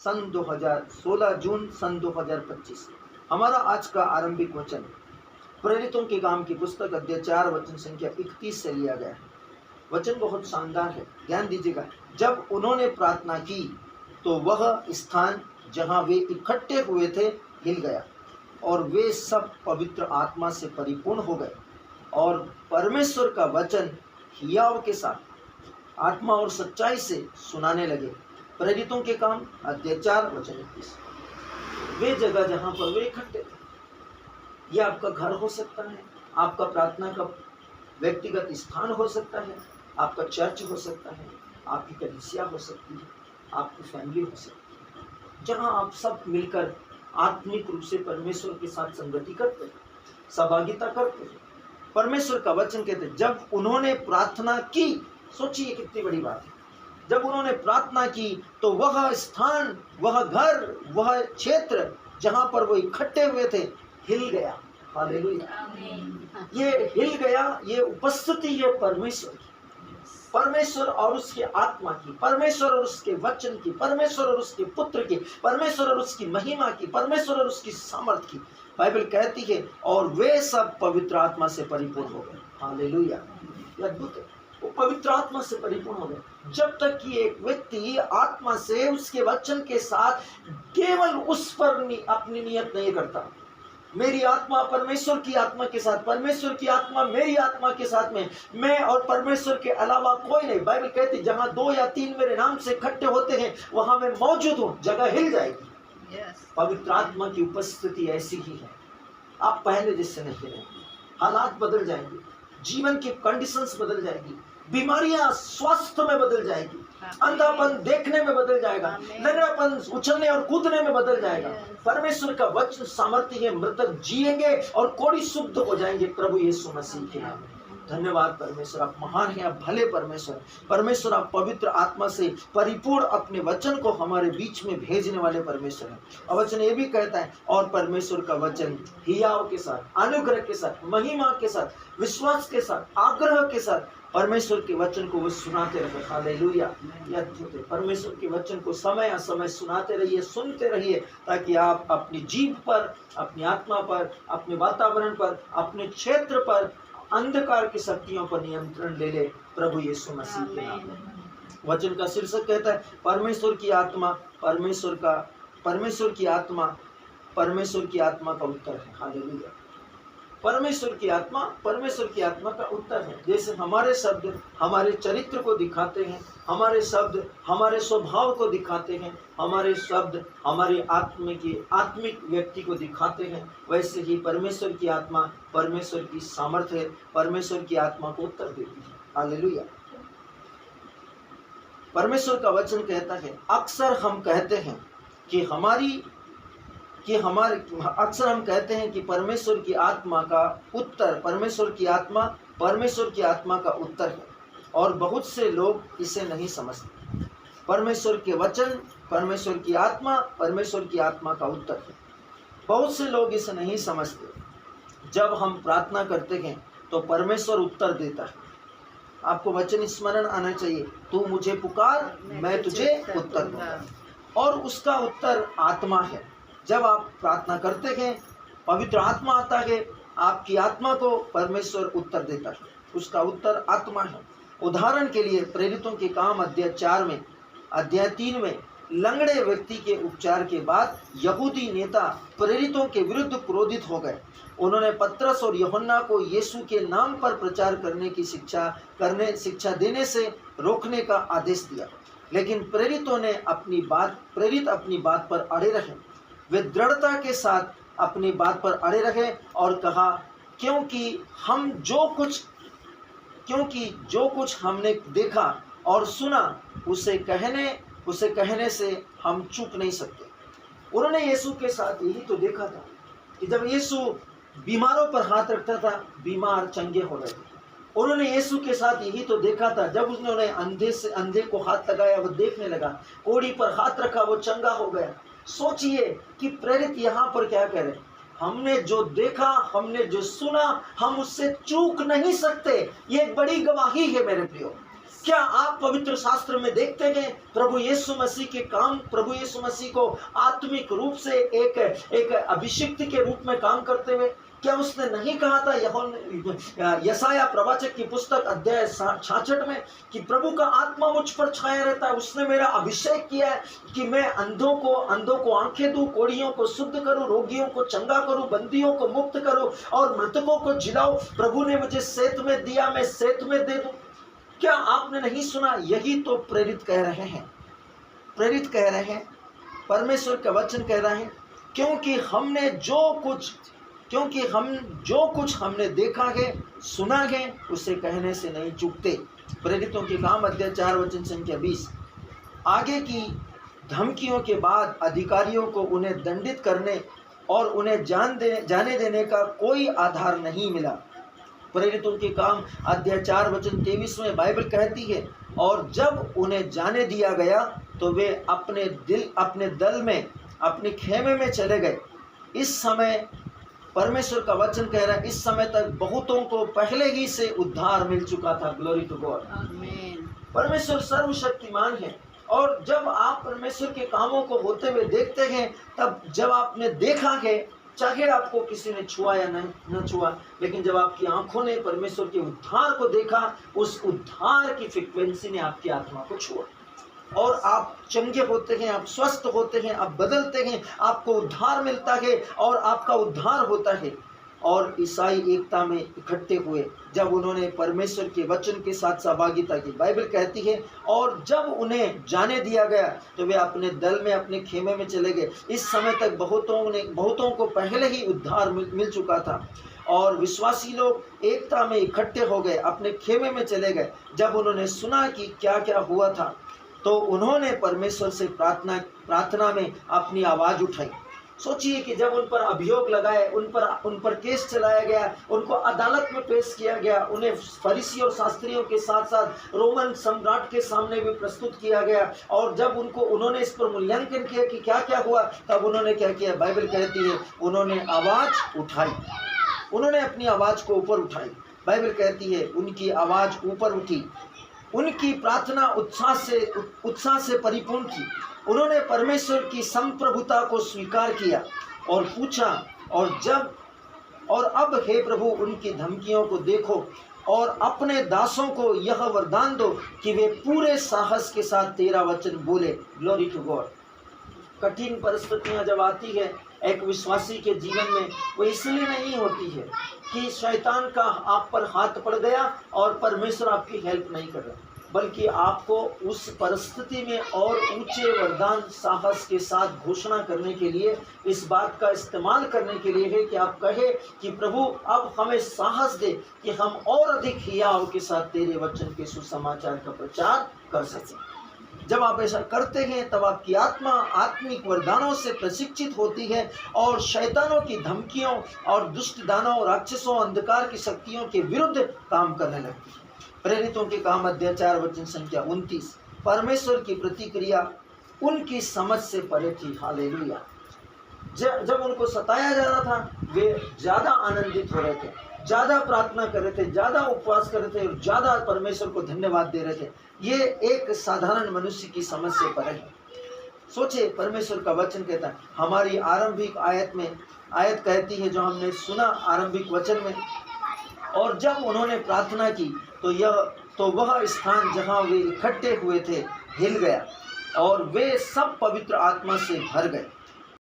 सन 2016 जून सन 2025। हमारा आज का आरंभिक वचन प्रेरितों के काम की पुस्तक अध्याय 4 वचन संख्या 31 से लिया गया है। वचन बहुत शानदार है, ध्यान दीजिएगा। जब उन्होंने प्रार्थना की तो वह स्थान जहां वे इकट्ठे हुए थे हिल गया और वे सब पवित्र आत्मा से परिपूर्ण हो गए और परमेश्वर का वचन हियाव के साथ आत्मा और सच्चाई से सुनाने लगे। प्रेरितों के काम अध्याय 4 वचन 21। वे जगह जहां पर वे इकट्ठे थे, यह आपका घर हो सकता है, आपका प्रार्थना का व्यक्तिगत स्थान हो सकता है, आपका चर्च हो सकता है, आपकी कलीसिया हो सकती है, आपकी फैमिली हो सकती है, जहां आप सब मिलकर आत्मिक रूप से परमेश्वर के साथ संगति करते हैं, सहभागिता करते हैं। परमेश्वर का वचन कहते हैं जब उन्होंने प्रार्थना की, सोचिए कितनी बड़ी बात है, जब उन्होंने प्रार्थना की तो वह स्थान, वह घर, वह क्षेत्र जहां पर वो इकट्ठे हुए थे हिल गया। हालेलुया। ये हिल गया, ये उपस्थिति है परमेश्वर की, परमेश्वर और उसके आत्मा की, परमेश्वर और उसके वचन की, परमेश्वर और उसके पुत्र की, परमेश्वर और उसकी महिमा की, परमेश्वर और उसकी सामर्थ की। बाइबल कहती है और वे सब पवित्र आत्मा से परिपूर्ण हो गए। हालेलुया। यह अद्भुत है, वो पवित्र आत्मा से परिपूर्ण हो गए। जब तक कि एक व्यक्ति आत्मा से उसके वचन के साथ केवल उस पर अपनी नियत नहीं करता, मेरी आत्मा परमेश्वर की आत्मा के साथ, परमेश्वर की आत्मा मेरी आत्मा के साथ में, मैं और परमेश्वर के अलावा कोई नहीं। बाइबल कहती जहां 2 या 3 मेरे नाम से इकट्ठे होते हैं वहां मैं मौजूद हूं, जगह हिल जाएगी। पवित्र आत्मा की उपस्थिति ऐसी ही है। आप पहले जैसे नहीं रहेंगे, हालात बदल जाएंगे, जीवन की कंडीशंस बदल जाएगी, बीमारियां स्वास्थ्य में बदल जाएगी, अंधापन देखने में बदल जाएगा, लंगड़ापन उछलने और कूदने में बदल जाएगा। परमेश्वर का वचन सामर्थ्य है, मृतक जिएंगे और कोढ़ी शुद्ध हो जाएंगे प्रभु यीशु मसीह के नाम में। धन्यवाद परमेश्वर, आप महान हैं, आप भले परमेश्वर। परमेश्वर आप पवित्र आत्मा से परिपूर्ण अपने वचन को हमारे बीच में भेजने वाले परमेश्वर हैं। और वचन ये भी कहता है और परमेश्वर का वचन हियाव के साथ, अनुग्रह के साथ, महिमा के साथ, विश्वास के साथ, आग्रह के साथ परमेश्वर के वचन को वो सुनाते रहे। हालेलुया। यह अद्भुत है। परमेश्वर के वचन को समय असमय सुनाते रहिए, सुनते रहिए, ताकि आप अपनी जीभ पर, अपनी आत्मा पर, अपने वातावरण पर, अपने क्षेत्र पर अंधकार की शक्तियों पर नियंत्रण ले ले प्रभु यीशु मसीह के नाम में। वचन का शीर्षक कहता है परमेश्वर की आत्मा, परमेश्वर की आत्मा का उत्तर है। हालेलुया। परमेश्वर की आत्मा का उत्तर है। जैसे हमारे शब्द हमारे चरित्र को दिखाते हैं, हमारे शब्द हमारे स्वभाव को दिखाते हैं, हमारे शब्द हमारे आत्मिक व्यक्ति को दिखाते हैं, वैसे ही परमेश्वर की आत्मा, परमेश्वर की सामर्थ्य है, परमेश्वर की आत्मा को उत्तर देती है। हालेलुया। परमेश्वर का वचन कहता है अक्सर हम कहते हैं कि परमेश्वर की आत्मा का उत्तर, परमेश्वर की आत्मा का उत्तर है, और बहुत से लोग इसे नहीं समझते। परमेश्वर के वचन, परमेश्वर की आत्मा का उत्तर है। बहुत से लोग इसे नहीं समझते। जब हम प्रार्थना करते हैं तो परमेश्वर उत्तर देता है। आपको वचन स्मरण आना चाहिए, तू मुझे पुकार मैं तुझे उत्तर दूंगा, और उसका उत्तर आत्मा है। जब आप प्रार्थना करते हैं पवित्र आत्मा आता है, आपकी आत्मा को परमेश्वर उत्तर देता है, उसका उत्तर आत्मा है। उदाहरण के लिए प्रेरितों के काम अध्याय 3 में लंगड़े व्यक्ति के उपचार के बाद यहूदी नेता प्रेरितों के विरुद्ध क्रोधित हो गए। उन्होंने पतरस और यूहन्ना को यीशु के नाम पर प्रचार करने की शिक्षा देने से रोकने का आदेश दिया, लेकिन प्रेरित अपनी बात पर अड़े रहे। वे दृढ़ता के साथ अपनी बात पर अड़े रहे और कहा क्योंकि जो कुछ हमने देखा और सुना उसे कहने से हम चूक नहीं सकते। उन्होंने यीशु के साथ यही तो देखा था कि जब यीशु बीमारों पर हाथ रखता था बीमार चंगे हो रहे थे। उन्होंने यीशु के साथ यही तो देखा था जब उन्होंने अंधे को हाथ लगाया वो देखने लगा, कोढ़ी पर हाथ रखा वो चंगा हो गया। सोचिए कि प्रेरित यहाँ पर क्या कह रहे, हमने जो देखा, हमने जो सुना, हम उससे चूक नहीं सकते। ये एक बड़ी गवाही है मेरे प्रियो। क्या आप पवित्र शास्त्र में देखते हैं प्रभु यीशु मसीह के काम, प्रभु यीशु मसीह को आत्मिक रूप से एक अभिषिक्त के रूप में काम करते हुए? क्या उसने नहीं कहा था यशायाह प्रवाचक की पुस्तक अध्याय 66 में कि प्रभु का आत्मा मुझ पर छाया रहता है, उसने मेरा अभिषेक किया है कि मैं अंधों को आंखें दूं, कोढ़ियों को शुद्ध करूं, रोगियों को चंगा करूं, बंदियों को मुक्त करूं और मृतकों को जिलाऊं। प्रभु ने मुझे सेत में दिया, मैं सेत में दे दूं। क्या आपने नहीं सुना? यही तो प्रेरित कह रहे हैं, प्रेरित कह रहे हैं, परमेश्वर का वचन कह रहा है। क्योंकि हम जो कुछ हमने देखा है, सुना है, उसे कहने से नहीं चूकते। प्रेरितों के काम अध्याय 4 वचन संख्या 20। आगे की धमकियों के बाद अधिकारियों को उन्हें दंडित करने और उन्हें जाने देने का कोई आधार नहीं मिला। प्रेरितों के काम अध्याय 4 वचन 23 में बाइबल कहती है, और जब उन्हें जाने दिया गया तो वे अपने दल में, अपने खेमे में चले गए। इस समय परमेश्वर का वचन कह रहा है, इस समय तक बहुतों को पहले ही से उद्धार मिल चुका था। ग्लोरी टू गॉड, आमीन। परमेश्वर सर्वशक्तिमान है, और जब आप परमेश्वर के कामों को होते हुए देखते हैं, तब जब आपने देखा है, चाहे आपको किसी ने छुआ या न छुआ, लेकिन जब आपकी आंखों ने परमेश्वर के उद्धार को देखा, उस उद्धार की फ्रीक्वेंसी ने आपकी आत्मा को छुआ और आप चंगे होते हैं, आप स्वस्थ होते हैं, आप बदलते हैं, आपको उद्धार मिलता है और आपका उद्धार होता है। और ईसाई एकता में इकट्ठे हुए जब उन्होंने परमेश्वर के वचन के साथ सहभागिता की। बाइबल कहती है, और जब उन्हें जाने दिया गया तो वे अपने दल में, अपने खेमे में चले गए। इस समय तक बहुतों को पहले ही उद्धार मिल चुका था, और विश्वासी लोग एकता में इकट्ठे हो गए, अपने खेमे में चले गए। जब उन्होंने सुना कि क्या क्या हुआ था, तो उन्होंने परमेश्वर से प्रार्थना में अपनी आवाज़ उठाई। सोचिए कि जब उन पर अभियोग लगाए, उन पर केस चलाया गया, उनको अदालत में पेश किया गया, उन्हें फरीसी और शास्त्रियों के साथ साथ रोमन सम्राट के सामने भी प्रस्तुत किया गया, और जब उन्होंने इस पर मूल्यांकन किया कि क्या क्या हुआ, तब उन्होंने क्या किया? बाइबल कहती है उन्होंने आवाज़ उठाई, उन्होंने अपनी आवाज़ को ऊपर उठाई। बाइबल कहती है उनकी आवाज़ ऊपर उठी, उनकी प्रार्थना उत्साह से परिपूर्ण थी। उन्होंने परमेश्वर की संप्रभुता को स्वीकार किया और पूछा, और अब हे प्रभु, उनकी धमकियों को देखो और अपने दासों को यह वरदान दो कि वे पूरे साहस के साथ तेरा वचन बोले। Glory to God. कठिन परिस्थितियां जब आती है एक विश्वासी के जीवन में, वो इसलिए नहीं होती है कि शैतान का आप पर हाथ पड़ गया और परमेश्वर आपकी हेल्प नहीं कर रहा, बल्कि आपको उस परिस्थिति में और ऊंचे वरदान साहस के साथ घोषणा करने के लिए, इस बात का इस्तेमाल करने के लिए है कि आप कहे कि प्रभु अब हमें साहस दे कि हम और अधिक हियाव के साथ तेरे वचन के सुसमाचार का प्रचार कर सकें। जब आप ऐसा करते हैं तब आपकी आत्मा आत्मिक वरदानों से प्रशिक्षित होती है और शैतानों की धमकियों और दुष्ट दानों, राक्षसों, अंधकार की शक्तियों के विरुद्ध काम करने लगती है। प्रेरितों के काम अध्याय 4 वचन संख्या 29। परमेश्वर की प्रतिक्रिया उनकी समझ से परे थी। हालेलुया। जब उनको सताया जा रहा था, वे ज़्यादा आनंदित हो रहे थे, ज़्यादा प्रार्थना कर रहे थे, ज़्यादा उपवास कर रहे थे और ज़्यादा परमेश्वर को धन्यवाद दे रहे थे। ये एक साधारण मनुष्य की समझ से परे है। सोचिए, परमेश्वर का वचन कहता है, हमारी आरंभिक आयत कहती है जो हमने सुना आरंभिक वचन में, और जब उन्होंने प्रार्थना की तो वह स्थान जहाँ वे इकट्ठे हुए थे हिल गया और वे सब पवित्र आत्मा से भर गए।